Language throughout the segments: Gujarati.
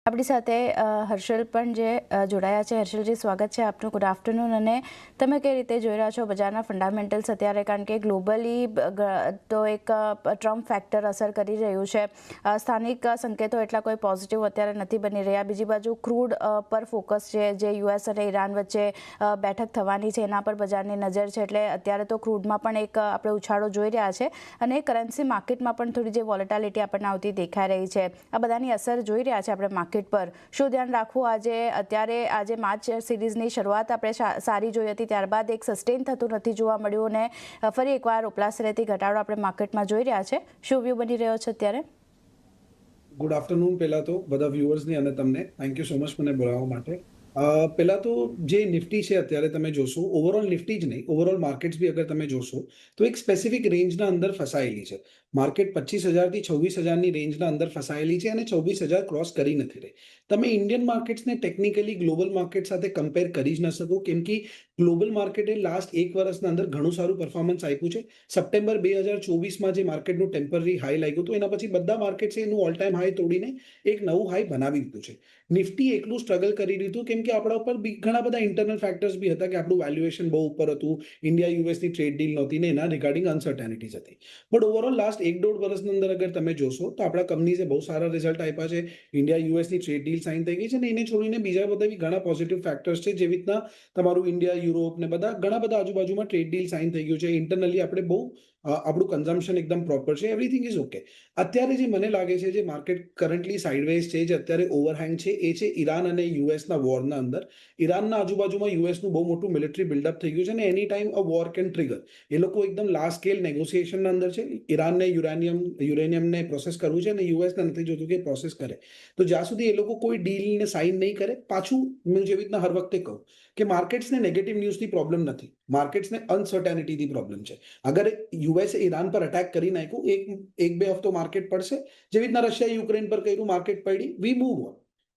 આપણી સાથે હર્ષલ પણ જે જોડાયા છે. હર્ષલજી, સ્વાગત છે આપનું. Good afternoon. અને તમે કઈ રીતે જોઈ રહ્યા છો બજારના ફંડામેન્ટલ્સ અત્યારે? કારણ કે ગ્લોબલી તો એક ટ્રમ્પ ફેક્ટર અસર કરી રહ્યું છે. સ્થાનિક સંકેતો એટલા કોઈ પોઝિટિવ અત્યારે નથી બની રહ્યા. બીજી બાજુ ક્રૂડ પર ફોકસ છે, જે યુએસ અને ઈરાન વચ્ચે બેઠક થવાની છે એના પર બજારની નજર છે. એટલે અત્યારે તો ક્રૂડમાં પણ એક આપણે ઉછાળો જોઈ રહ્યા છે અને કરન્સી માર્કેટમાં પણ થોડી જે વોલેટાલિટી આપણને આવતી દેખાઈ રહી છે. આ બધાની અસર જોઈ રહ્યા છે આપણે માર્કેટ પર. શું ધ્યાન રાખવું આજે માર્ચ સિરીઝની શરૂઆત આપણે સારી જોઈ હતી, ત્યારબાદ એક સસ્ટેન થતું નથી જોવા મળ્યું અને ફરી એકવાર ઉપલા સ્તરેથી ઘટાડો આપણે માર્કેટમાં જોઈ રહ્યા છે. શું વ્યૂ બની રહ્યો છે અત્યારે? Good afternoon. પહેલા તો બધા વ્યુઅર્સની અને તમને થેન્ક યુ સો મચ મને બોલાવવા માટે. પહેલા તો જે નિફ્ટી છે અત્યારે તમે જોશો, ઓવરઓલ નિફ્ટી જ નહીં, ઓવરઓલ માર્કેટ્સ બી અગર તમે જોશો તો એક સ્પેસિફિક રેન્જના અંદર ફસાયેલી છે. માર્કેટ 25,000 થી 26,000ની રેન્જના અંદર ફસાયેલી છે અને 24,000 ક્રોસ કરી નથી રહી. તમે ઇન્ડિયન માર્કેટ્સને ટેકનિકલી ગ્લોબલ માર્કેટ સાથે કમ્પેર કરી જ ન શકો, કેમ કે ગ્લોબલ માર્કેટે લાસ્ટ એક વર્ષના અંદર ઘણું સારું પરફોર્મન્સ આપ્યું છે. સપ્ટેમ્બર 2024માં જે માર્કેટનું ટેમ્પરરી હાઈ લાગ્યું હતું, એના પછી બધા માર્કેટ્સે એનું ઓલ ટાઈમ હાઈ તોડીને એક નવું હાઈ બનાવી દીધું છે. નિફ્ટી એકલું સ્ટ્રગલ કરી દીધું કેમ કે આપણા ઉપર ઘણા બધા ઇન્ટરનલ ફેક્ટર્સ બી હતા કે આપણું વેલ્યુએશન બહુ ઉપર હતું, ઇન્ડિયા યુએસની ટ્રેડ ડીલ નહોતી ને એના રિગાર્ડિંગ અનસર્ટેનિટીઝ હતી. બટ ઓવરઓલ લાસ્ટ 1-1.5 વર્ષની અંદર અગર તમે જોશો તો આપણા કંપનીઝે બહુ સારા રિઝલ્ટ આપ્યા છે. ઇન્ડિયા યુએસની ટ્રેડ ડીલ સાઇન થઈ ગઈ છે અને એને છોડીને બીજા બધા બી ઘણા પોઝિટિવ ફેક્ટર્સ છે, જેવી રીતના તમારું ઇન્ડિયા, યુરોપ ને ઘણા બધા આજુબાજુમાં ટ્રેડ ડીલ સાઇન થઈ ગયું છે. ઇન્ટરનલી આપણે બહુ આપણું કન્ઝમ્પશન એકદમ પ્રોપર છે, એવરીથિંગ ઇઝ ઓકે. અત્યારે જે મને લાગે છે જે માર્કેટ કરન્ટલી સાઇડવેઝ છે, જે અત્યારે ઓવરહેંગ છે, એ છે ઈરાન અને યુએસના વોરના અંદર. ઈરાનના આજુબાજુમાં યુએસનું બહુ મોટું મિલિટરી બિલ્ડઅપ થઈ ગયું છે અને any time a war can trigger. એ લોકો એકદમ લાર્જ સ્કેલ નેગોસિએશનના અંદર છે. ઈરાનને યુરેનિયમને પ્રોસેસ કરવું છે અને યુએસને નથી જોતું કે પ્રોસેસ કરે. તો જ્યાં સુધી એ લોકો કોઈ ડીલને સાઇન નહીં કરે, પાછું હું જેવી રીતના હર વખતે કહું કે માર્કેટ્સને નેગેટિવ ન્યૂઝથી પ્રોબ્લેમ નથી, માર્કેટ્સને અનસર્ટેનિટીથી પ્રોબ્લેમ છે. અગર યુએસે ઈરાન પર અટેક કરી નાખ્યું, એક બે હફતો માર્કેટ પડશે, જેવી રીતના રશિયા યુક્રેન પર કર્યું, માર્કેટ પડી, વી મૂવ ઓન.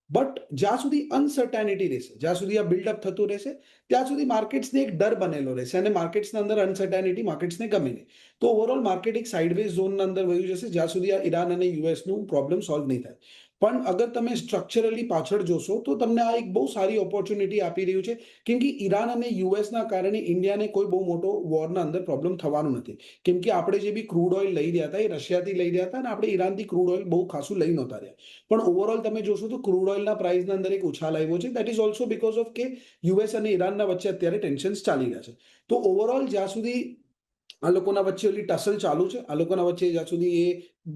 બટ જ્યાં સુધી અનસર્ટેનિટી રહેશે, જ્યાં સુધી આ બિલ્ડઅપ થતું રહેશે, ત્યાં સુધી માર્કેટ્સને એક ડર બનેલો રહેશે અને માર્કેટ્સના અંદર અનસર્ટેનિટી માર્કેટ્સને ગમે નહીં. તો ઓવરઓલ માર્કેટ એક સાઇડવેઝ ઝોનના અંદર વયું જશે જ્યાં સુધી આ ઈરાન અને યુએસનું પ્રોબ્લેમ સોલ્વ નહીં થાય. પણ અગર તમે સ્ટ્રક્ચરલી પાછળ જોશો તો તમને આ એક બહુ સારી ઓપોર્ચ્યુનિટી આપી રહ્યું છે, કેમ કે ઈરાન અને યુએસના કારણે ઇન્ડિયાને કોઈ બહુ મોટો વોરના અંદર પ્રોબ્લેમ થવાનું નથી. કેમ કે આપણે જે બી ક્રૂડ ઓઇલ લઈ રહ્યા હતા એ રશિયાથી લઈ રહ્યા હતા અને આપણે ઈરાનથી ક્રૂડ ઓઇલ બહુ ખાસું લઈ નહોતા રહ્યા. પણ ઓવરઓલ તમે જોશો તો ક્રૂડ ઓઇલના પ્રાઇસના અંદર એક ઉછાલ આવ્યો છે. That is also because of કે યુએસ અને ઈરાનના વચ્ચે અત્યારે ટેન્શન્સ ચાલી રહ્યા છે. તો ઓવરઓલ જ્યાં સુધી આ લોકોના વચ્ચે ઓલી ટસલ ચાલુ છે, આ લોકોના વચ્ચે જ્યાં સુધી એ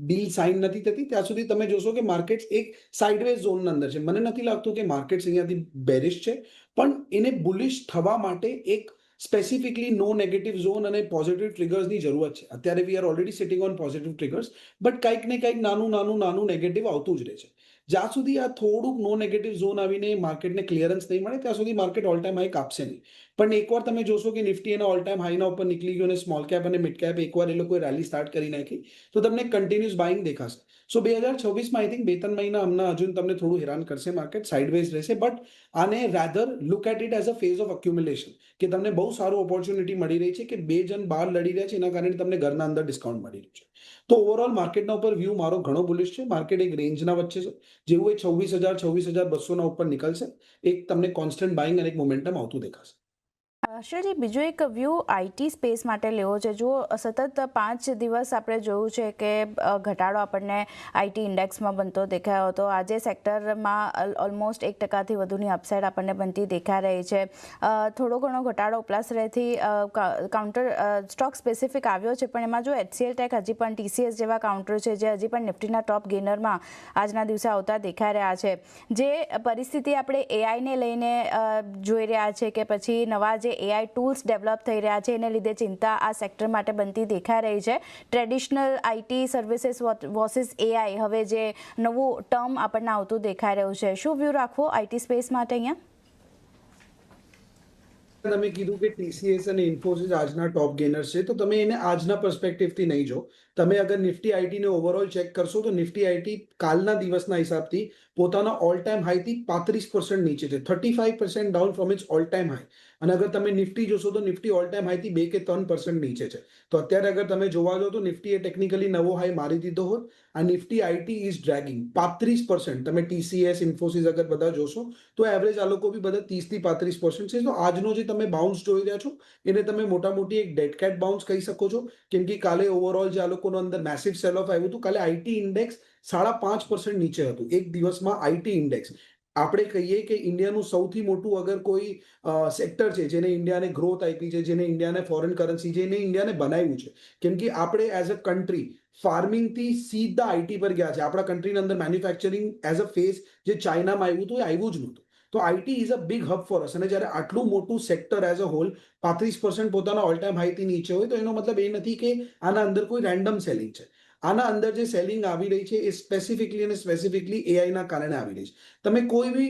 ડીલ સાઇન નથી થતી, ત્યાં સુધી તમે જોશો કે માર્કેટ્સ એક સાઇડવેઝ ઝોનના અંદર છે. મને નથી લાગતું કે માર્કેટ્સ અહીંયાથી બેરિશ છે, પણ એને બુલિશ થવા માટે એક સ્પેસિફિકલી નો નેગેટિવ ઝોન અને પોઝિટિવ ટ્રિગર્સની જરૂરત છે. અત્યારે we are already sitting on positive triggers, but કંઈક ને કંઈક નાનું નેગેટિવ આવતું જ રહે છે. જ્યાં સુધી આ થોડુંક નો નેગેટિવ ઝોન આવીને માર્કેટને ક્લિયરન્સ નહીં મળે, ત્યાં સુધી માર્કેટ ઓલ ટાઈમ હાઈ કાપશે નહીં. પણ એકવાર તમે જોશો કે નિફ્ટી એના ઓલ ટાઈમ હાઈના ઉપર નીકળી ગયો અને સ્મોલ કેપ અને મિડ કેપ એકવાર એ લોકોએ રેલી સ્ટાર્ટ કરી નાખી, તો તમને કન્ટિન્યુઅસ બાઇંગ દેખાશે. સો 2026માં આઈ થિંક 2-3 મહિના હમણાં હજુ તમને થોડું હેરાન કરશે, માર્કેટ સાઇડવેઝ રહેશે. બટ આને rather look at it as a phase of accumulation, કે તમને બહુ સારું ઓપોર્ચ્યુનિટી મળી રહી છે કે બે જણ બહાર લડી રહ્યા છે, એના કારણે તમને ઘરના અંદર ડિસ્કાઉન્ટ મળી રહ્યું છે. તો ઓવરઓલ માર્કેટના ઉપર વ્યૂ મારો ઘણો બુલિશ છે. માર્કેટ એક રેન્જના વચ્ચે છે. જેવું એ 26,000-26,200ના ઉપર નીકળશે, એક તમને કોન્સ્ટન્ટ બાઇંગ અને એક મોમેન્ટમ આવતું દેખાશે. હર્ષલજી, બીજો એક વ્યૂ આઈટી સ્પેસ માટે લેવો છે. જો સતત 5 દિવસ આપણે જોયું છે કે ઘટાડો આપણને આઈટી ઇન્ડેક્સમાં બનતો દેખાયો હતો. આજે સેક્ટરમાં ઓલમોસ્ટ 1%થી વધુની અપસાઇડ આપણને બનતી દેખાઈ રહી છે. થોડો ઘણો ઘટાડો ઉપલા સ્તરેથી કાઉન્ટર સ્ટોક સ્પેસિફિક આવ્યો છે, પણ એમાં જો એચસીએલ ટેક હજી પણ, ટીસીએસ જેવા કાઉન્ટર છે જે હજી પણ નિફ્ટીના ટોપ ગેનરમાં આજના દિવસે આવતા દેખાઈ રહ્યા છે. જે પરિસ્થિતિ આપણે એઆઈને લઈને જોઈ રહ્યા છે કે પછી નવા જે એઆઈ ટૂલ્સ ડેવલપ થઈ રહ્યા છે, એને લીધે ચિંતા આ સેક્ટર માટે બનતી દેખાઈ રહી છે. Traditional IT services versus AI, હવે જે નવું ટર્મ આપણને આવતું દેખાઈ રહ્યું છે, શું વ્યૂ રાખવો આઈટી સ્પેસ માટે અહીંયા? તમે કીધું કે ટીસીએસ અને ઇન્ફોસિસ આજના ટોપ ગેનર્સ છે, તો તમે એને આજના પર્સપેક્ટિવથી નહીં જો, તમે અગર નિફ્ટી આઈટીને ઓવરઓલ ચેક કરશો તો નિફ્ટી આઈટી કાલના દિવસના હિસાબથી પોતાના ઓલ ટાઈમ હાઈથી 35% નીચે છે, 35% down from its all time high. અને અગર તમે નિફ્ટી જોશો તો નિફ્ટી ઓલ ટાઈમ હાઈથી 2 કે 3% નીચે છે. તો અત્યારે અગર તમે જોવા જાઓ તો નિફ્ટીએ ટેકનિકલી નવો હાઈ મારી દીધો હોત. આ નિફ્ટી આઈટી ઇઝ ડ્રેગિંગ 35%. તમે ટીસીએસ, ઇન્ફોસિસ અગર બધા જોશો તો એવરેજ આ લોકો બી બધા 30 થી 35% છે. તો આજનો જે તમે બાઉન્સ જોઈ રહ્યા છો એને તમે મોટા મોટી એક ડેડ કેટ બાઉન્સ કહી શકો છો, કેમ કે કાલે ઓવરઓલ જે આ લોકોનો અંદર મેસિવ સેલ ઓફ આવ્યું હતું, કાલે આઈટી ઇન્ડેક્સ 5.5% નીચે હતું એક દિવસમાં. આઈટી ઇન્ડેક્સ આપણે કહીએ કે ઇન્ડિયાનું સૌથી મોટું અગર કોઈ સેક્ટર છે જેને ઇન્ડિયાને ગ્રોથ આપી છે, જેને ઇન્ડિયાને ફોરેન કરન્સી, જેને ઇન્ડિયાને બનાવ્યું છે, કેમ કે આપણે એઝ અ કન્ટ્રી ફાર્મિંગથી સીધા આઈટી પર ગયા છે. આપણા કન્ટ્રીની અંદર મેન્યુફેક્ચરિંગ એઝ અ ફેસ જે ચાઇનામાં આવ્યું હતું એ આવ્યું જ નહોતું. તો IT is a big hub for us. અને જ્યારે આટલું મોટું સેક્ટર એઝ અ હોલ 35% પોતાના ઓલ ટાઈમ હાઈથી નીચે હોય તો એનો મતલબ એ નથી કે આના અંદર કોઈ રેન્ડમ સેલિંગ છે. આના અંદર જે સેલિંગ આવી રહી છે એ સ્પેસિફિકલી એઆઈના કારણે આવી રહી છે. તમે કોઈ બી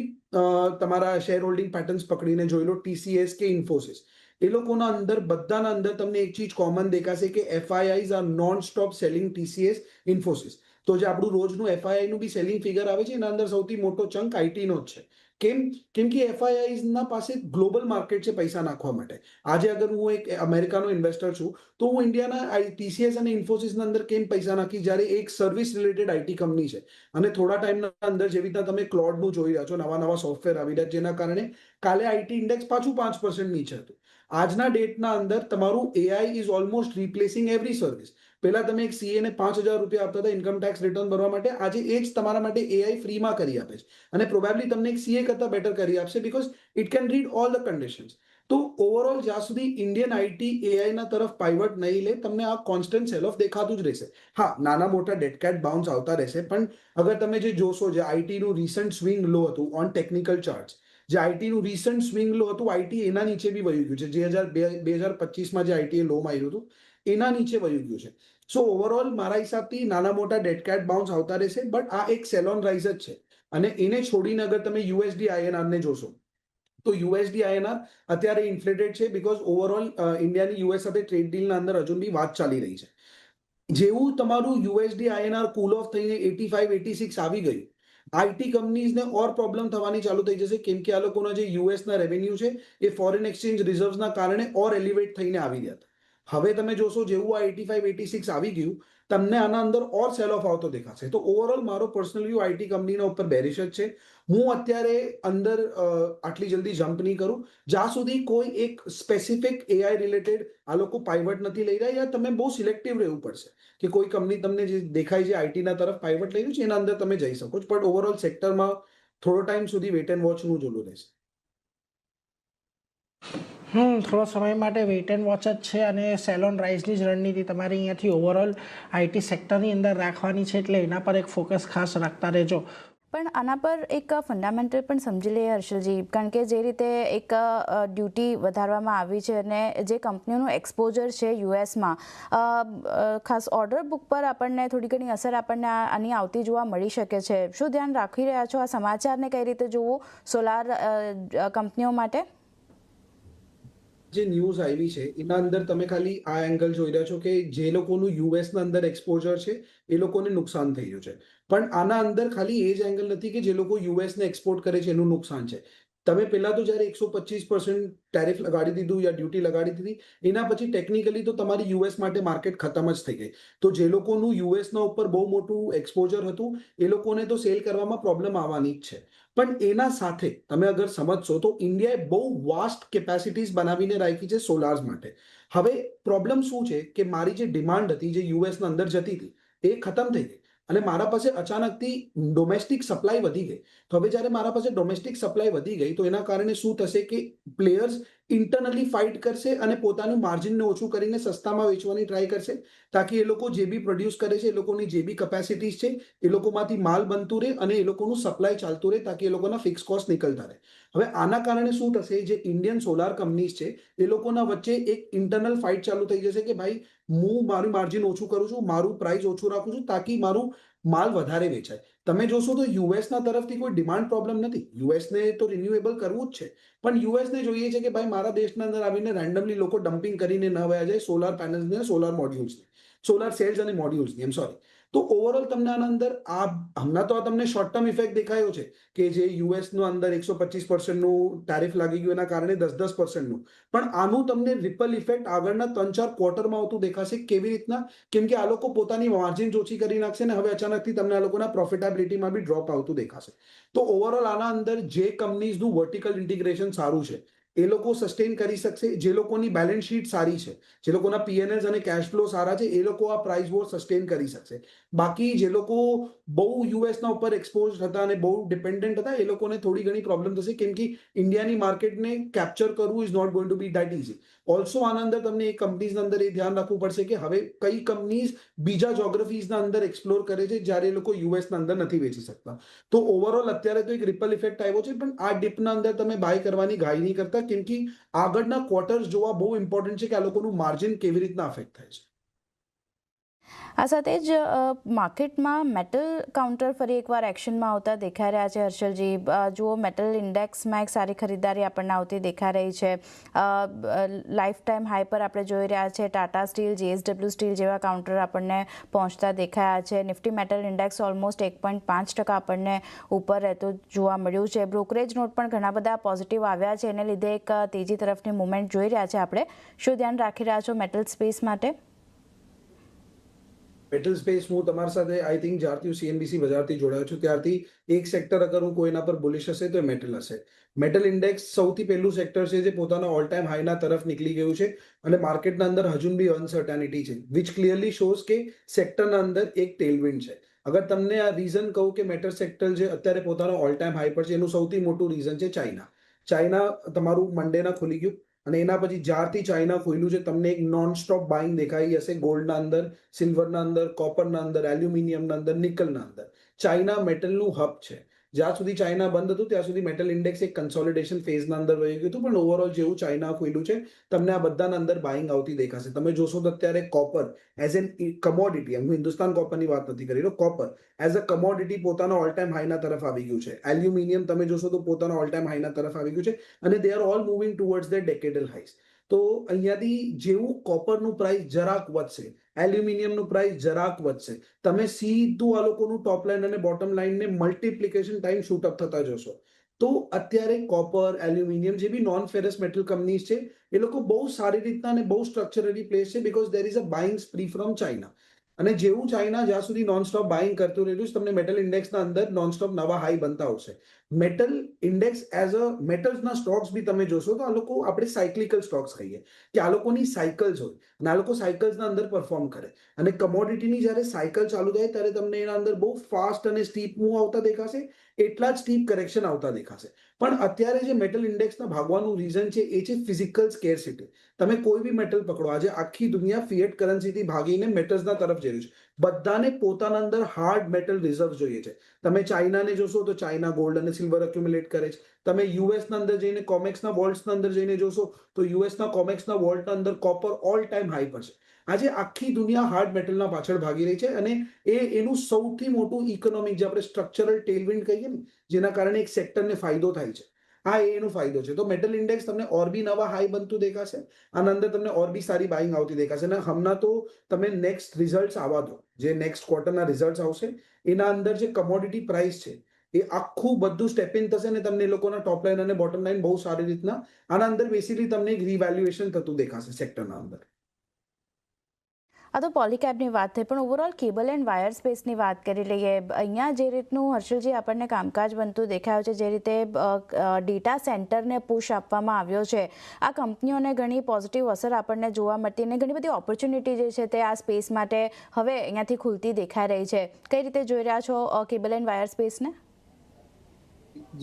તમારા શેર હોલ્ડિંગ પેટર્ન્સ પકડીને જોઈ લો, ટીસીએસ કે ઇન્ફોસિસ, એ લોકોના અંદર બધાના અંદર તમને એક ચીજ કોમન દેખાશે કે FIIs are non stop selling TCS, Infosys. તો જે આપણું રોજનું એફઆઈઆઈ નું બી સેલિંગ ફિગર આવે છે એના અંદર સૌથી મોટો ચંક આઈટી નો જ છે. કેમ કે એફઆઈઆઈઝ ના પાસે ગ્લોબલ માર્કેટ છે પૈસા નાખવા માટે. આજે અગર હું એક અમેરિકાનો ઇન્વેસ્ટર છું તો હું ઇન્ડિયાના ટીસીએસ અને ઇન્ફોસિસના અંદર કેમ પૈસા નાખી, જ્યારે એક સર્વિસ રિલેટેડ આઈટી કંપની છે. અને થોડા ટાઈમના અંદર જેવી રીતના તમે ક્લોડનું જોઈ રહ્યા છો, નવા નવા સોફ્ટવેર આવી રહ્યા, જેના કારણે કાલે આઈટી ઇન્ડેક્સ પાછું 5% નીચે હતું. આજના ડેટના અંદર તમારું AI is almost replacing every service. પહેલા તમે એક સીએ ને 5,000 રૂપિયા આપતા હતા ઇન્કમ ટેક્સ રિટર્ન ભરવા માટે, આજે એ જ તમારા માટે એઆઈ ફ્રીમાં કરી આપે છે. અને પ્રોબેબલી તમને એક સીએ કરતા બેટર કરી આપશે, because it can read all the conditions. તો ઓવરઓલ જ્યાં સુધી ઇન્ડિયન આઈટી એઆઈના તરફ પાઇવટ નહીં લે, તમને આ કોન્સ્ટન્ટ સેલ ઓફ દેખાતું જ રહેશે. હા, નાના મોટા ડેડકેટ બાઉન્સ આવતા રહેશે, પણ અગર તમે જે જોશો, જે આઈટીનું રિસન્ટ સ્વિંગ લો હતું ઓન ટેકનિકલ ચાર્ટ્સ, જે આઈટીનું રિસન્ટ સ્વિંગ લો હતું, આઈટી એના નીચે બી વહી ગયું છે. 2025માં જે આઈટીએ લો માર્યું હતું એના નીચે વહી ગયું છે. સો ઓવરઓલ મારા હિસાબથી નાના મોટા ડેડકેટ બાઉન્સ આવતા રહેશે, બટ આ એક સેલોન રાઇઝ જ છે. અને એને છોડીને અગર તમે યુએસડી આઈએનઆર ને જોશો તો યુએસડી આઈએનઆર અત્યારે ઇન્ફ્લેટેડ છે, બીકોઝ ઓવરઓલ ઇન્ડિયાની યુએસ સાથે ટ્રેડ ડીલના અંદર હજુ બી વાત ચાલી રહી છે. જેવું તમારું યુએસડી આઈએનઆર કુલ ઓફ થઈને 85, 86 આવી ગયું, આઈટી કંપનીઝને ઓર પ્રોબ્લેમ થવાની ચાલુ થઈ જશે, કેમ કે આ લોકોના જે યુએસના રેવન્યુ છે એ ફોરેન એક્સચેન્જ રિઝર્વ્સના કારણે ઓર એલિવેટ થઈને આવી રહ્યા હતા. હવે તમે જોશો જેવું આ 85, 86 આવી ગયું, તમને આના અંદર ઓર સેલ ઓફ આવતો દેખાશે. તો ઓવરઓલ મારો પર્સનલ વ્યૂ આઈટી કંપનીના ઉપર બેરિશ જ છે. હું અત્યારે અંદર આટલી જલ્દી જમ્પ નહીં કરું જ્યાં સુધી કોઈ એક સ્પેસિફિક એઆઈ રિલેટેડ આ લોકો પાઇવટ નથી લઈ રહ્યા, યા તમે બહુ સિલેક્ટિવ રહેવું પડશે કે કોઈ કંપની તમને જે દેખાય છે આઈટીના તરફ પાઇવટ લઈ રહ્યું છે એના અંદર તમે જઈ શકો છો. પણ ઓવરઓલ સેક્ટરમાં થોડો ટાઈમ સુધી વેટ એન્ડ વોચનું જોલું રહેશે. થોડો સમય માટે વેઇટ એન્ડ વોચ જ છે, અને સેલોન રાઇઝની જ રણનીતિ તમારે અહીંયાથી ઓવરઓલ આઈટી સેક્ટરની અંદર રાખવાની છે, એટલે એના પર એક ફોકસ ખાસ રાખતા રહેજો. પણ આના પર એક ફંડામેન્ટલ પણ સમજી લઈએ હર્ષલજી, કારણ કે જે રીતે એક ડ્યુટી વધારવામાં આવી છે અને જે કંપનીઓનું એક્સપોઝર છે યુએસમાં, ખાસ ઓર્ડર બુક પર આપણને થોડી ઘણી અસર આપણને આની આવતી જોવા મળી શકે છે. શું ધ્યાન રાખી રહ્યા છો આ સમાચારને કઈ રીતે જોવું સોલાર કંપનીઓ માટે? જે ન્યૂઝ આવી છે એના અંદર તમે ખાલી આ એંગલ જોઈ રહ્યા છો કે જે લોકોનું યુએસના અંદર એક્સપોઝર છે એ લોકોને નુકસાન થઈ રહ્યું છે. પણ આના અંદર ખાલી એ જ એંગલ નથી કે જે લોકો યુએસને એક્સપોર્ટ કરે છે એનું નુકસાન છે. તમે પહેલા તો જ્યારે 125% ટેરિફ લગાડી દીધું યા ડ્યુટી લગાડી દીધી, એના પછી ટેકનિકલી તો તમારી યુએસ માટે માર્કેટ ખતમ જ થઈ ગઈ. તો જે લોકોનું યુએસના ઉપર બહુ મોટું એક્સપોઝર હતું એ લોકોને તો સેલ કરવામાં પ્રોબ્લેમ આવવાની જ છે. પણ એના સાથે તમે અગર સમજશો તો ઇન્ડિયાએ બહુ વાસ્ટ કેપેસિટીઝ બનાવીને રાખી છે સોલાર્સ માટે. હવે પ્રોબ્લેમ શું છે કે મારી જે ડિમાન્ડ હતી જે યુએસના અંદર જતી હતી એ ખતમ થઈ ગઈ, અને મારા પાસે અચાનકથી ડોમેસ્ટિક સપ્લાય વધી ગઈ. તો હવે જ્યારે મારા પાસે ડોમેસ્ટિક સપ્લાય વધી ગઈ તો એના કારણે શું થશે કે પ્લેયર્સ ઇન્ટરનલી ફાઇટ કરશે અને પોતાનું માર્જિનને ઓછું કરીને સસ્તામાં વેચવાની ટ્રાય કરશે, તાકી એ લોકો જે બી પ્રોડ્યુસ કરે છે, એ લોકોની જે બી કેપેસિટીઝ છે એ લોકોમાંથી માલ બનતું રહે અને એ લોકોનું સપ્લાય ચાલતું રહે, તાકી એ લોકોના ફિક્સ કોસ્ટ નીકળતા રહે. હવે આના કારણે શું થશે, જે ઇન્ડિયન સોલાર કંપનીઝ છે એ લોકોના વચ્ચે એક ઇન્ટરનલ ફાઇટ ચાલુ થઈ જશે કે ભાઈ હું મારું માર્જિન ઓછું કરું છું, મારું પ્રાઇસ ઓછું રાખું છું, તાકી મારું માલ વધારે વેચાય. તમે જોશો તો યુએસના તરફથી કોઈ ડિમાન્ડ પ્રોબ્લેમ નથી, યુએસને તો રિન્યુએબલ કરવું જ છે, પણ યુએસને જોઈએ છે કે ભાઈ મારા દેશના અંદર આવીને રેન્ડમલી લોકો ડમ્પિંગ કરીને ન વયા જાય સોલાર પેનલ્સને, સોલાર મોડ્યુલ્સને. સોલાર સેલ્સ અને મોડ્યુલ્સની, એમ સોરી. તો ઓવરઓલ તમને આના અંદર હમણાં તો આ તમને શોર્ટ ટર્મ ઇફેક્ટ દેખાયો છે કે જે યુએસનો અંદર 125%નું ટેરિફ લાગી ગયું એના કારણે 10%નું, પણ આનું તમને રિપલ ઇફેક્ટ આગળના 3-4 ક્વાર્ટરમાં આવતું દેખાશે. કેવી રીતના? કેમ કે આ લોકો પોતાની માર્જિન ઓછી કરી નાખશે ને હવે અચાનકથી તમને આ લોકોના પ્રોફિટેબિલિટીમાં બી ડ્રોપ આવતું દેખાશે. તો ઓવરઓલ આના અંદર જે કંપનીઝનું વર્ટિકલ ઇન્ટિગ્રેશન સારું છે એ લોકો સસ્ટેન કરી શકશે. જે લોકોની બેલેન્સ શીટ સારી છે, જે લોકોના પીએનએલ્સ અને કેશ ફ્લો સારા છે, એ લોકો આ પ્રાઇસ વોર સસ્ટેન કરી શકશે. બાકી જે લોકો બહુ યુએસના ઉપર એક્સપોઝ હતા અને બહુ ડિપેન્ડન્ટ હતા એ લોકોને થોડી ઘણી પ્રોબ્લેમ થશે, કેમ કે ઇન્ડિયાની માર્કેટને કેપ્ચર કરવું is not going to be that easy. Also આના અંદર તમને એ કંપનીઝના અંદર એ ધ્યાન રાખવું પડશે કે હવે કઈ કંપનીઝ બીજા જોગ્રાફીઝના અંદર એક્સપ્લોર કરે છે જ્યારે એ લોકો યુએસના અંદર નથી વેચી શકતા. તો ઓવરઓલ અત્યારે તો એક રિપલ ઇફેક્ટ આવ્યો છે, પણ આ ડિપના અંદર તમે બાય કરવાની ઘાઈ નહીં કરતા, કેમ કે આગળના ક્વાર્ટર્સ જોવા બહુ ઇમ્પોર્ટન્ટ છે કે આ લોકોનું માર્જિન કેવી રીતના અફેક્ટ થાય છે. આ સાથે જ માર્કેટમાં મેટલ કાઉન્ટર ફરી એકવાર એક્શનમાં આવતા દેખાઈ રહ્યા છે. હર્ષલજી, જુઓ મેટલ ઇન્ડેક્સમાં એક સારી ખરીદારી આપણને આવતી દેખાઈ રહી છે. લાઈફ ટાઈમ હાઈ પર આપણે જોઈ રહ્યા છે ટાટા સ્ટીલ, JSW સ્ટીલ જેવા કાઉન્ટર આપણને પહોંચતા દેખાયા છે. નિફ્ટી મેટલ ઇન્ડેક્સ ઓલમોસ્ટ 1.5% આપણને ઉપર રહેતું જોવા મળ્યું છે. બ્રોકરેજ નોટ પણ ઘણા બધા પોઝિટિવ આવ્યા છે, એને લીધે એક તેજી તરફની મુવમેન્ટ જોઈ રહ્યા છે આપણે. શું ધ્યાન રાખી રહ્યા છો મેટલ સ્પેસ માટે? મેટલ સ્પેસ હું તમારી સાથે આઈ થિંક જ્યારથી હું CNBC બજારથી જોડાયો છું ત્યારથી એક સેક્ટર અગર હું કોઈના પર બુલિશ હશે તો એ મેટલ હશે. મેટલ ઇન્ડેક્સ સૌથી પહેલું સેક્ટર છે જે પોતાના ઓલ ટાઈમ હાઈના તરફ નીકળી ગયું છે અને માર્કેટના અંદર હજુ બી અનસર્ટેનિટી છે, વિચ ક્લિયરલી શોઝ કે સેક્ટરના અંદર એક ટેલવિન્ડ છે. અગર તમને આ રીઝન કહું કે મેટલ સેક્ટર જે અત્યારે પોતાના ઓલ ટાઈમ હાઈ પર છે એનું સૌથી મોટું રીઝન છે ચાઇના. ચાઇના તમારું મંડેના ખુલી ગયું અને એના પછી જ્યારથી ચાઇના ખુલ્યું છે તમને એક નોન સ્ટોપ બાઇંગ દેખાઈ હશે ગોલ્ડના અંદર, સિલ્વરના અંદર, કોપરના અંદર, એલ્યુમિનિયમના અંદર, નિકલના અંદર. ચાઇના મેટલનું હબ છે. જ્યાં સુધી ચાઇના બંધ હતું ત્યાં સુધી મેટલ ઇન્ડેક્સ એક કન્સોલિડેશન ફેઝના અંદર વહી ગયું હતું, પણ ઓવરઓલ જેવું ચાઇના ખુલ્યું છે તમને આ બધાના અંદર બાઇંગ આવતી દેખાશે. તમે જોશો તો અત્યારે કોપર એઝ એન કમોડિટી, હું હિન્દુસ્તાન કોપરની વાત નથી કરી રહ્યો, કોપર એઝ અ કમોડિટી પોતાના ઓલ ટાઈમ હાઈના તરફ આવી ગયું છે. એલ્યુમિનિયમ તમે જોશો તો પોતાના ઓલ ટાઈમ હાઈના તરફ આવી ગયું છે અને they are all moving towards the decadal highs. તો અહીંયાથી જેવું કોપરનું પ્રાઇસ જરાક વધશે, એલ્યુમિનિયમનું પ્રાઇસ જરાક વધશે, તમે સીધું આ લોકોનું ટોપ લાઇન અને બોટમ લાઇનને મલ્ટિપ્લિકેશન ટાઈમ શૂટઅપ થતા જોશો. તો અત્યારે કોપર, એલ્યુમિનિયમ જે બી નોન ફેરસ મેટલ કંપનીઝ છે એ લોકો બહુ સારી રીતના અને બહુ સ્ટ્રક્ચરલી પ્લેસ છે because there is a buying spree from China. અને જેવું ચાઇના જ્યાં સુધી નોનસ્ટોપ બાઇંગ કરતું રહેલું છે તમને મેટલ ઇન્ડેક્સના અંદર નોનસ્ટોપ નવા હાઈ બનતા આવશે. મેટલ ઇન્ડેક્સ એઝ અ મેટલ્સના સ્ટોક્સ બી તમે જોશો તો આ લોકો આપણે સાયક્લિકલ સ્ટોક્સ કહીએ કે આ લોકોની સાયકલ્સ હોય અને આ લોકો સાયકલ્સના અંદર પરફોર્મ કરે. અને કમોડિટીની જ્યારે સાયકલ ચાલુ થાય ત્યારે તમને એના અંદર બહુ ફાસ્ટ અને સ્ટીપ મૂવ આવતા દેખાશે, એટલા જ સ્ટીપ કરેક્શન આવતા દેખાશે. પણ અત્યારે જે મેટલ ઇન્ડેક્સના ભાગવાનું રીઝન છે એ છે ફિઝિકલ સ્કેરસિટી. તમે કોઈ બી મેટલ પકડો, આજે આખી દુનિયા ફિએટ કરન્સીથી ભાગીને મેટલ્સના તરફ જઈ રહી છે. બધાને પોતાના અંદર હાર્ડ મેટલ રિઝર્વ જોઈએ છે. તમે ચાઇનાને જોશો તો ચાઇના ગોલ્ડ અને સિલ્વર એક્યુમ્યુલેટ કરે છે. તમે યુએસના અંદર જઈને કોમેક્સના વોલ્ટ્સના અંદર જઈને જોશો તો યુએસના કોમેક્સના વોલ્ટના અંદર કોપર ઓલ ટાઈમ હાઈ પર છે. આજે આખી દુનિયા હાર્ડ મેટલના પાછળ ભાગી રહી છે અને એનું સૌથી મોટું ઇકોનોમિક જે આપણે સ્ટ્રક્ચરલ ટેલવિન્ડ કહીએ ને, જેના કારણે એક સેક્ટરને ફાયદો થાય છે, આ એનો ફાયદો છે. તો મેટલ ઇન્ડેક્સ તમને ઓર બી નવા હાઈ બનતું દેખાશે, આના અંદર તમને ઓર બી સારી બાઇંગ આવતી દેખાશે. અને હમણાં તો તમે નેક્સ્ટ રિઝલ્ટ આવવા દો, જે નેક્સ્ટ ક્વાર્ટરના રિઝલ્ટ આવશે એના અંદર જે કમોડિટી પ્રાઇસ છે એ આખું બધું સ્ટેપ ઇન થશે અને તમને એ લોકોના ટોપ લાઇન અને બોટમ લાઇન બહુ સારી રીતના આના અંદર બેસિકલી તમને એક રિવેલ્યુએશન થતું દેખાશે સેક્ટરના અંદર. આ તો પોલીકેબની વાત થઈ, પણ ઓવરઓલ કેબલ એન્ડ વાયર સ્પેસની વાત કરી લઈએ. અહીંયા જે રીતનું હર્ષલજી આપણને કામકાજ બનતું દેખાયું છે, જે રીતે ડેટા સેન્ટરને પુશ આપવામાં આવ્યો છે, આ કંપનીઓને ઘણી પોઝિટિવ અસર આપણને જોવા મળતી અને ઘણી બધી ઓપોર્ચ્યુનિટી જે છે તે આ સ્પેસ માટે હવે અહીંયાથી ખુલતી દેખાઈ રહી છે. કઈ રીતે જોઈ રહ્યા છો કેબલ એન્ડ વાયર સ્પેસને?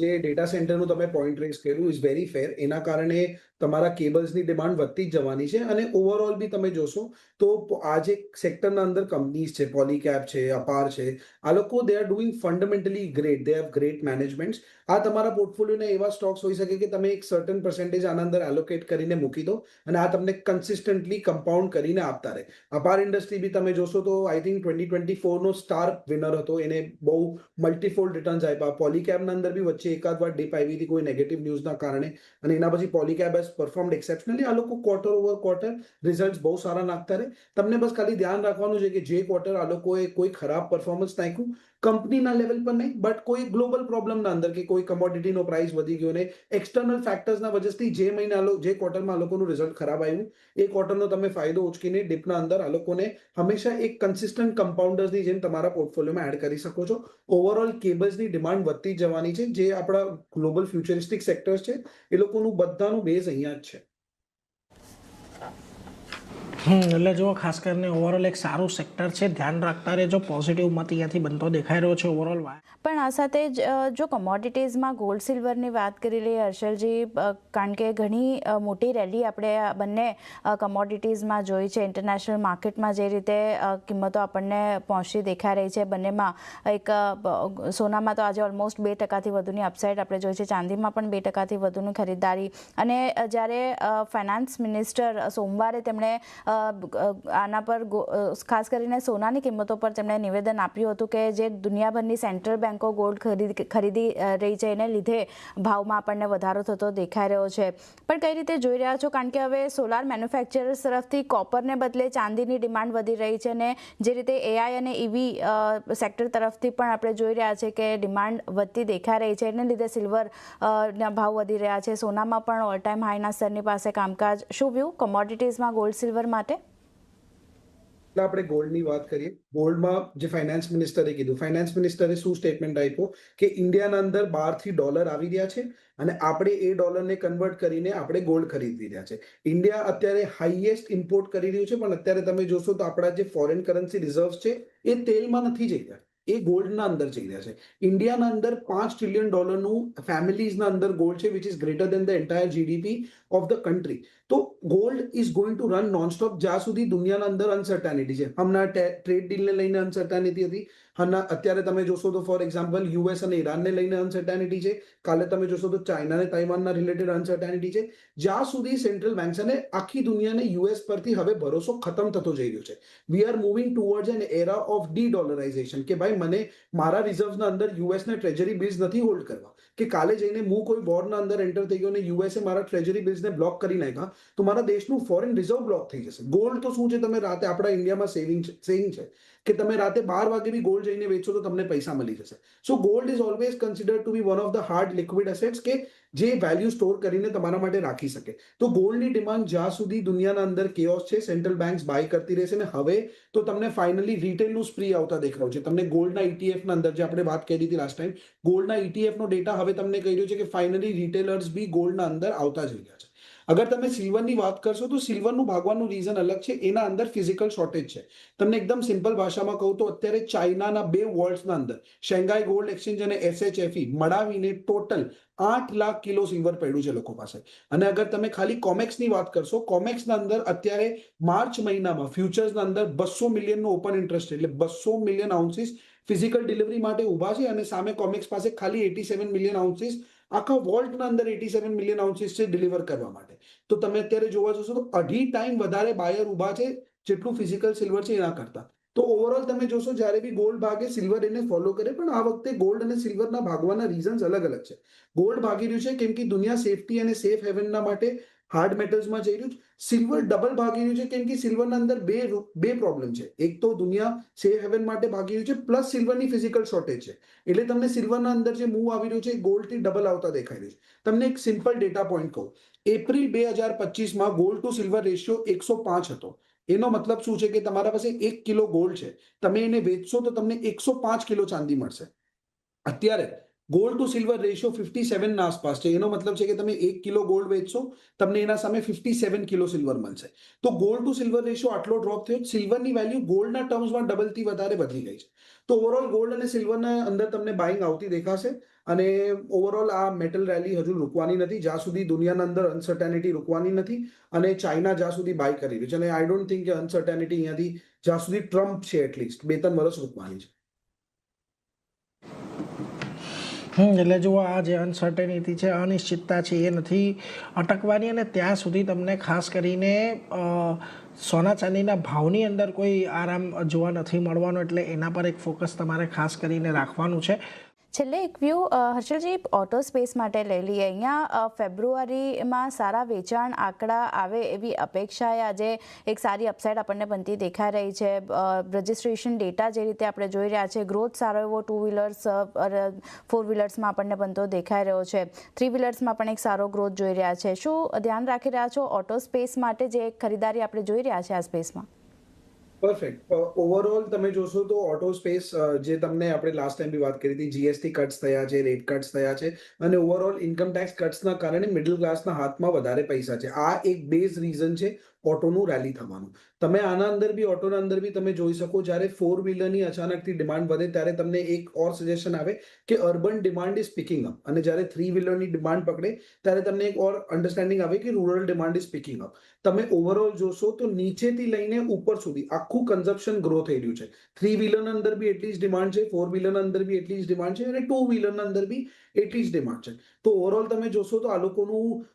જે ડેટા સેન્ટરનું તમે પોઈન્ટ રેઝ કર્યું ઇઝ વેરી ફેર. એના કારણે તમારા કેબલ્સની ડિમાન્ડ વધતી જ જવાની છે અને ઓવરઓલ બી તમે જોશો તો આ જે સેક્ટરના અંદર કંપનીઝ છે, પોલીકેબ છે, અપાર છે, આ લોકો they are doing fundamentally great, they have great managements. આ તમારા પોર્ટફોલિયોના એવા સ્ટોક્સ હોઈ શકે કે તમે એક સર્ટન પર્સન્ટેજ આના અંદર એલોકેટ કરીને મૂકી દો અને આ તમને કન્સિસ્ટન્ટલી કમ્પાઉન્ડ કરીને આપતા રહે. અપાર ઇન્ડસ્ટ્રી બી તમે જોશો તો આઈ થિંક 2024નો સ્ટાર વિનર હતો, એને બહુ મલ્ટીફોલ્ડ રિટર્ન્સ આપ્યા. પોલીકેબના અંદર બી વચ્ચે એકાદ વાર ડીપ આવી હતી કોઈ નેગેટિવ ન્યૂઝના કારણે અને એના પછી પોલીકેબ હેઝ હેઝ પરફોર્મડ એક્સેપ્શનલી. આ લોકો ક્વાર્ટર ઓવર ક્વાર્ટર રિઝલ્ટ બહુ સારા નાખતા રહે. તમને બસ ખાલી ધ્યાન રાખવાનું છે કે જે ક્વાર્ટર આ લોકોએ કોઈ ખરાબ પરફોર્મન્સ નાખ્યું કંપનીના લેવલ પર નહીં, બટ કોઈ ગ્લોબલ પ્રોબ્લેમના અંદર કે કોઈ કમોડિટીનો પ્રાઇસ વધી ગયો ને એક્સટર્નલ ફેક્ટર્સના વજહથી જે જે ક્વાર્ટરમાં આ લોકોનું રિઝલ્ટ ખરાબ આવ્યું એ ક્વાર્ટરનો તમે ફાયદો ઉચકીને ડિપના અંદર આ લોકોને હંમેશા એક કન્સિસ્ટન્ટ કમ્પાઉન્ડર્સની જેમ તમારા પોર્ટફોલિયોમાં એડ કરી શકો છો. ઓવરઓલ કેબલ્સની ડિમાન્ડ વધતી જવાની છે. જે આપણા ગ્લોબલ ફ્યુચરિસ્ટિક સેક્ટર્સ છે એ લોકોનું બધાનું બેઝ અહીંયા જ છે. એટલે જો ખાસ કરીને ઓવરઓલ એક સારું સેક્ટર છે, ધ્યાન રાખતા રહેજો. પોઝિટિવ મત અહીંયાથી બનતો દેખાઈ રહ્યો છે ઓવરઓલ. પણ આ સાથે જ જો કોમોડિટીઝમાં ગોલ્ડ સિલ્વરની વાત કરી લઈએ હર્ષલજી, કારણ કે ઘણી મોટી રેલી આપણે બંને કોમોડિટીઝમાં જોઈ છે. ઇન્ટરનેશનલ માર્કેટમાં જે રીતે કિંમતો આપણને પહોંચતી દેખાઈ રહી છે બંનેમાં, એક સોનામાં તો આજે ઓલમોસ્ટ 2% વધુની અપસાઇડ આપણે જોઈ છે, ચાંદીમાં પણ 2% વધુની ખરીદદારી. અને જ્યારે ફાઇનાન્સ મિનિસ્ટર સોમવારે તેમણે આના પર ખાસ કરીને સોનાની કિંમતો પર તેમણે નિવેદન આપ્યું હતું કે જે દુનિયાભરની સેન્ટ્રલ બેન્કો ગોલ્ડ ખરીદી રહી છે એને લીધે ભાવમાં આપણને વધારો થતો દેખાઈ રહ્યો છે. પણ કઈ રીતે જોઈ રહ્યા છો? કારણ કે હવે સોલાર મેન્યુફેક્ચરર્સ તરફથી કોપરને બદલે ચાંદીની ડિમાન્ડ વધી રહી છે અને જે રીતે એઆઈ અને ઈવી સેક્ટર તરફથી પણ આપણે જોઈ રહ્યા છે કે ડિમાન્ડ વધતી દેખાઈ રહી છે, એને લીધે સિલ્વરના ભાવ વધી રહ્યા છે. સોનામાં પણ ઓલ ટાઈમ હાઈના સ્તરની પાસે કામકાજ. શું વ્યૂ કોમોડિટીઝમાં ગોલ્ડ સિલ્વર માટે? આપણે ગોલ્ડની વાત કરીએ. ગોલ્ડમાં જે ફાઇનાન્સ મિનિસ્ટરે કીધું, ફાઇનાન્સ મિનિસ્ટરે શું સ્ટેટમેન્ટ આપ્યો કે ઇન્ડિયાના અંદર બહારથી ડોલર આવી રહ્યા છે અને આપણે એ ડોલરને કન્વર્ટ કરીને આપણે ગોલ્ડ ખરીદી રહ્યા છે. ઇન્ડિયા અત્યારે હાઈએસ્ટ ઇમ્પોર્ટ કરી રહ્યું છે, પણ અત્યારે તમે જોશો તો આપણા જે ફોરેન કરન્સી રિઝર્વ્સ છે એ તેલમાં નથી જઈ રહ્યા, એ ગોલ્ડના અંદર જઈ રહ્યા છે. ઇન્ડિયાના અંદર $5 ટ્રિલિયન ફેમિલીઝના અંદર ગોલ્ડ છે, which is greater than the entire GDP of the country. તો gold is going to run nonstop જ્યાં સુધી દુનિયાના અંદર અનસર્ટાનિટી છે. હમણાં ટ્રેડ ડીલને લઈને અનસર્ટાનિટી હતી, અત્યારે તમે જોશો તો ફોર એક્ઝામ્પલ યુએસ અને ઈરાનને લઈને અનસર્ટાનિટી છે, કાલે તમે જોશો તો ચાઇના અને તાઇવાનના રિલેટેડ અનસર્ટાનિટી છે. જ્યાં સુધી સેન્ટ્રલ બેન્ક્સ અને આખી દુનિયાને યુએસ પરથી હવે ભરોસો ખતમ થતો જઈ રહ્યો છે. We are moving towards an era of de dollarization કે ભાઈ મને મારા રિઝર્વ્સના અંદર યુએસને ટ્રેજરી બિલ્સ નથી હોલ્ડ કરવા, કે કાલે જઈને હું કોઈ વોરના અંદર એન્ટર થઈ ગયો અને યુએસએ મારા ટ્રેજરી બિલ્સને બ્લોક કરી નાખ્યા તો મારા દેશનું ફોરેન રિઝર્વ બ્લોક થઈ જશે. ગોલ્ડ તો શું છે, તમે રાતે આપણા ઇન્ડિયામાં સેવિંગ છે કે તમે રાતે 12 વાગે બી ગોલ્ડ જઈને વેચો તો તમને પૈસા મળી જશે. So gold is always considered to be one of the hard liquid assets કે જે વેલ્યુ સ્ટોર કરીને તમારા માટે રાખી શકે. તો ગોલ્ડની ડિમાન્ડ જ્યાં સુધી દુનિયાના અંદર કેઓસ છે, સેન્ટ્રલ બેન્ક્સ બાય કરતી રહેશે. ને હવે તો તમને ફાઇનલી રિટેલનું સ્પ્રી આવતા દેખાવ છે. તમને ગોલ્ડના ઇટીએફના અંદર જે આપણે વાત કરી હતી લાસ્ટ ટાઈમ, ગોલ્ડના ઇટીએફનો ડેટા હવે તમને કહી રહ્યો છે કે ફાઇનલી રિટેલર્સ બી ગોલ્ડના અંદર આવતા જઈ રહ્યા છે. અગર તમે સિલ્વરની વાત કરશો તો સિલ્વરનું ભાગવાનું રીઝન અલગ છે, એના અંદર ફિઝિકલ શોર્ટેજ છે. તમને એકદમ સિમ્પલ ભાષામાં કહું તો અત્યારે ચાઇનાના 2 વોલ્ટ્સના અંદર શેંઘાઈ ગોલ્ડ એક્સચેન્જ અને SHFE મળાવીને ટોટલ 8 લાખ કિલો સિલ્વર પડ્યું છે લોકો પાસે. અને અગર તમે ખાલી કોમેક્સની વાત કરશો, કોમેક્સના અંદર અત્યારે માર્ચ મહિનામાં ફ્યુચર્સના અંદર 200 મિલિયનનો ઓપન ઇન્ટરેસ્ટ એટલે 200 મિલિયન આઉન્સીસ ફિઝિકલ ડિલિવરી માટે ઊભા છે અને સામે કોમેક્સ પાસે ખાલી 87 મિલિયન આઉન્સીસ આખા વોલ્ટના અંદર 87 મિલિયન આઉન્સીસ છે ડિલિવર કરવા માટે. તો તમે અત્યારે જોવા જશો તો 2.5 ટાઈમ વધારે બાયર ઊભા છે જેટલું ફિઝિકલ સિલ્વર છે એના કરતા. તો ઓવરઓલ તમે જોશો જ્યારે બી ગોલ્ડ ભાગે સિલ્વર એને ફોલો કરે, પણ આ વખતે ગોલ્ડ અને સિલ્વરના ભાગવાના રીઝન્સ અલગ અલગ છે. ગોલ્ડ ભાગી રહ્યું છે કેમ કે દુનિયા સેફટી અને સેફ હેવનના માટે હાર્ડ મેટલ્સમાં જઈ રહ્યું છે. સિલ્વર ડબલ ભાગી રહ્યું છે કેમ કે સિલ્વરના અંદર બે પ્રોબ્લેમ છે. એક તો દુનિયા સેફ હેવન માટે ભાગી રહ્યું છે, પ્લસ સિલ્વરની ફિઝિકલ શોર્ટેજ છે. એટલે તમને સિલ્વરના અંદર જે મૂવ આવી રહ્યું છે એ ગોલ્ડથી ડબલ આવતા દેખાઈ રહ્યું છે. તમને એક સિમ્પલ ડેટા પોઈન્ટ કહું, એપ્રિલ 2025માં ગોલ્ડ ટુ સિલ્વર રેશિયો 105 હતો. એનો મતલબ શું છે કે તમારા પાસે 1 કિલો ગોલ્ડ છે, તમે એને વેચશો તો તમને 105 કિલો ચાંદી મળશે. અત્યારે ગોલ્ડ ટુ સિલ્વર રેશિયો 57 ના આસપાસ છે. એનો મતલબ છે કે તમે 1 કિલો ગોલ્ડ વેચશો, તમને એના સામે 57 કિલો સિલ્વર મળશે. તો ગોલ્ડ ટુ સિલ્વર રેશિયો આટલો ડ્રોપ થયો, સિલ્વરની વેલ્યુ ગોલ્ડના ટર્મ્સમાં ડબલથી વધારે વધી ગઈ છે. તો ઓવરઓલ ગોલ્ડ અને સિલ્વરના અંદર તમને બાઇંગ આવતી દેખાશે. અને ઓવરઓલ આ મેટલ રેલી હજુ રૂકવાની નથી જ્યાં સુધી દુનિયાના અંદર અનસર્ટેનિટી રૂકવાની નથી અને ચાઇના જ્યાં સુધી બાય કરી રહ્યું છે. અને આઈ ડોન્ટ થિંક કે અનસર્ટેનિટી અહીંયાથી જ્યાં સુધી ટ્રમ્પ છે એટલીસ્ટ 2-3 વર્ષ રૂકવાની છે. એટલે જુઓ, આ જે અનસર્ટેનિટી છે, અનિશ્ચિતતા છે, એ નથી અટકવાની અને ત્યાં સુધી તમને ખાસ કરીને સોના ચાંદીના ભાવની અંદર કોઈ આરામ જોવા નથી મળવાનો. એટલે એના પર એક ફોકસ તમારે ખાસ કરીને રાખવાનું છે. છેલ્લે એક વ્યૂ હર્ષલજી ઓટો સ્પેસ માટે લઈ લઈએ. અહીંયા ફેબ્રુઆરીમાં સારા વેચાણ આંકડા આવે એવી અપેક્ષાએ આજે એક સારી અપસાઇડ આપણને બનતી દેખાઈ રહી છે. રજિસ્ટ્રેશન ડેટા જે રીતે આપણે જોઈ રહ્યા છે, ગ્રોથ સારો એવો 2 વ્હીલર્સ 4 વ્હીલર્સમાં આપણને બનતો દેખાઈ રહ્યો છે. 3 વ્હીલર્સમાં પણ એક સારો ગ્રોથ જોઈ રહ્યા છે. શું ધ્યાન રાખી રહ્યા છો ઓટો સ્પેસ માટે જે એક ખરીદારી આપણે જોઈ રહ્યા છે આ સ્પેસમાં? પરફેક્ટ. ઓવરઓલ તમે જોશો તો ઓટો સ્પેસ જે તમને આપણે લાસ્ટ ટાઈમ બી વાત કરી હતી, જીએસટી કટ્સ થયા છે, રેટ કટ્સ થયા છે અને ઓવરઓલ ઇન્કમ ટેક્સ કટ્સના કારણે મિડલ ક્લાસના હાથમાં વધારે પૈસા છે. આ એક બેઝ રીઝન છે ઓટોનું રેલી થવાનું. તમે આના અંદર બી ઓટોના અંદર બી તમે જોઈ શકો, જ્યારે 4 વ્હીલરની અચાનકથી ડિમાન્ડ વધે ત્યારે તમને એક ઓર સજેશન આવે કે urban demand is picking up, અને જ્યારે 3 વ્હીલરની ડિમાન્ડ પકડે ત્યારે તમને એક ઓર અન્ડરસ્ટેન્ડિંગ આવે કે rural demand is picking up. તમે ઓવરઓલ જોશો તો નીચેથી લઈને ઉપર સુધી આખું કન્ઝપ્શન ગ્રો થઈ રહ્યું છે. 3 વ્હીલરના અંદર બી એટલી જ ડિમાન્ડ છે, 4 વ્હીલરના અંદર બી એટલી જ ડિમાન્ડ છે અને 2 વ્હીલરના અંદર બી એટલી જ ડિમાન્ડ છે. તો ઓવરઓલ તમે જોશો તો આ લોકોનું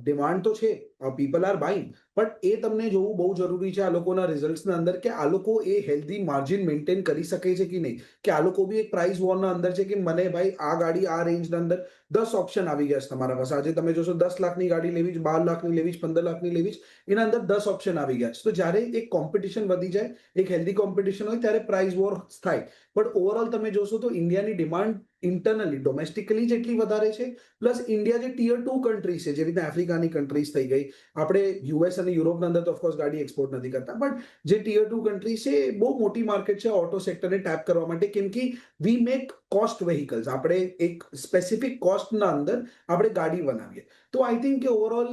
ડિમાન્ડ તો છે, પીપલ આર બાઇંગ, બટ એ તમને જોવું બહુ જરૂરી છે આ લોકોના રિઝલ્ટ્સના અંદર કે આ લોકો એ હેલ્ધી માર્જિન મેન્ટેન કરી શકે છે કે નહીં. કે આ લોકો બી એક પ્રાઇસ વોરના અંદર છે કે મને ભાઈ આ ગાડી આ રેન્જના અંદર 10 ઓપ્શન આવી ગયા છે તમારા પાસે. આજે તમે જોશો 10 લાખની ગાડી લેવી છે, 12 લાખની લેવી છે, 15 લાખની લેવી છે, એના અંદર 10 ઓપ્શન આવી ગયા છે. તો જ્યારે એક કોમ્પિટિશન વધી જાય, એક હેલ્ધી કોમ્પિટિશન હોય ત્યારે પ્રાઇસ વોર થાય. બટ ઓવરઓલ તમે જોશો તો ઇન્ડિયાની ડિમાન્ડ ઇન્ટરનલી ડોમેસ્ટિકલી જેટલી વધારે છે, પ્લસ ઇન્ડિયા જે ટીયર 2 કન્ટ્રીઝ છે, જેવી રીતે આફ્રિકાની કન્ટ્રીઝ થઈ ગઈ, આપણે યુએસ અને યુરોપના અંદર તો ઓફકોર્સ ગાડી એક્સપોર્ટ નથી કરતા, બટ જે ટીયર 2 કન્ટ્રીઝ છે એ બહુ મોટી માર્કેટ છે ઓટો સેક્ટરને ટેપ કરવા માટે, કેમ કે વી મેક કોસ્ટ વ્હીકલ્સ. આપણે એક સ્પેસિફિક કોસ્ટના અંદર આપણે ગાડી બનાવીએ. તો આઈ થિંક કે ઓવરઓલ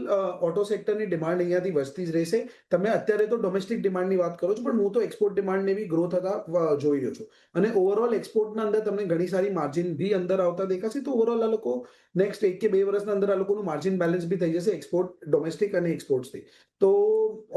ઓટો સેક્ટરની ડિમાન્ડ અહીંયાથી વધતી જ રહેશે. તમે અત્યારે તો ડોમેસ્ટિક ડિમાન્ડની વાત કરો છો, પણ હું તો એક્સપોર્ટ ડિમાન્ડને બી ગ્રો થતા જોઈ રહ્યો છું. અને ઓવરઓલ એક્સપોર્ટના અંદર તમને ઘણી સારી માર્જિન બી અંદર આવતા દેખાશે. તો ઓવરઓલ આ લોકો નેક્સ્ટ 1 કે 2 વર્ષના અંદર આ લોકોનું માર્જિન બેલેન્સ બી થઈ જશે એક્સપોર્ટ, ડોમેસ્ટિક અને એક્સપોર્ટ્સથી. તો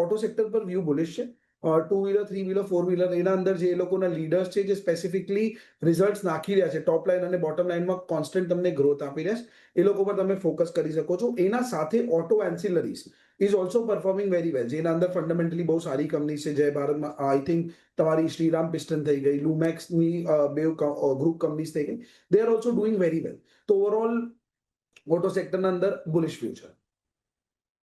ઓટો સેક્ટર પર વ્યૂ બુલિશ છે. 2 વ્હીલર, 3 વ્હીલર, 4 વ્હીલર એના અંદર જે એ લોકોના લીડર્સ છે, જે સ્પેસિફિકલી રિઝલ્ટ્સ નાખી રહ્યા છે, ટોપ લાઇન અને બોટમ લાઇનમાં કોન્સ્ટન્ટ તમને ગ્રોથ આપી રહ્યા છે, એ લોકો પર તમે ફોકસ કરી શકો છો. એના સાથે auto ancillaries is also performing very well, જેના અંદર ફંડામેન્ટલી બહુ સારી કંપની છે. જય ભારતમાં આઈ થિંક તમારી શ્રીરામ પિસ્ટન થઈ ગઈ, લુમેક્સની બે ગ્રુપ કંપનીઝ થઈ ગઈ, they are also doing very well. તો ઓવરઓલ ઓટો સેક્ટરના અંદર બુલિશ વ્યૂ છે.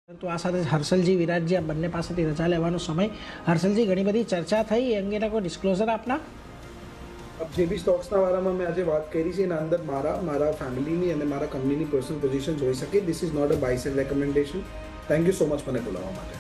પરંતુ આ સાથે હર્ષલજી, વિરાટજી, આ બંને પાસેથી રજા લેવાનો સમય. હર્ષલજી, ઘણી બધી ચર્ચા થઈ, એ અંગેના કોઈ ડિસ્ક્લોઝર આપના? જે બી સ્ટોક્સના વારામાં મેં આજે વાત કરી છે એના અંદર મારા ફેમિલીની અને મારા કંપનીની પર્સનલ પોઝિશન હોઈ શકે. This is not a buy sell recommendation. Thank you so much મને બોલાવવા માટે.